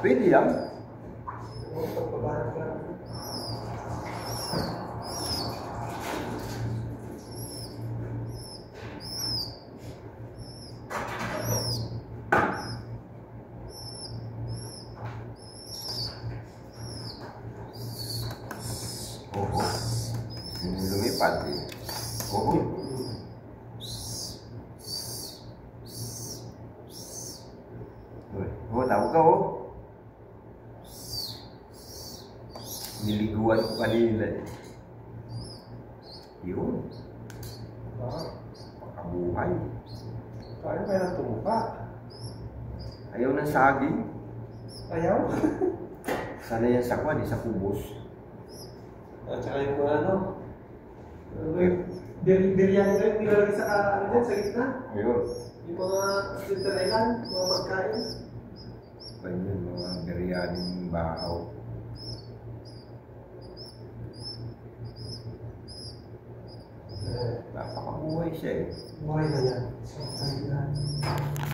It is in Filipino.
Pwede yan. Pagpapaharap ka. Oo. Lumipad eh. Oo. Oh, tahu ka oh. Niliguan ko kanina. Yun. Pakabuhay. Kaya kaya ng tumuka. Ayaw ng saging. Ayaw? Sana yan sa kwan, sa kubos. At saka yung mga ano. Biryani rin nilalagay sa ano dyan, sa gitna. Ayun. Yung mga Slitter Island, mga pagkain. Ganyan, mga biryaning bahaw. Napakabuhay siya eh. Buhay na yan. So,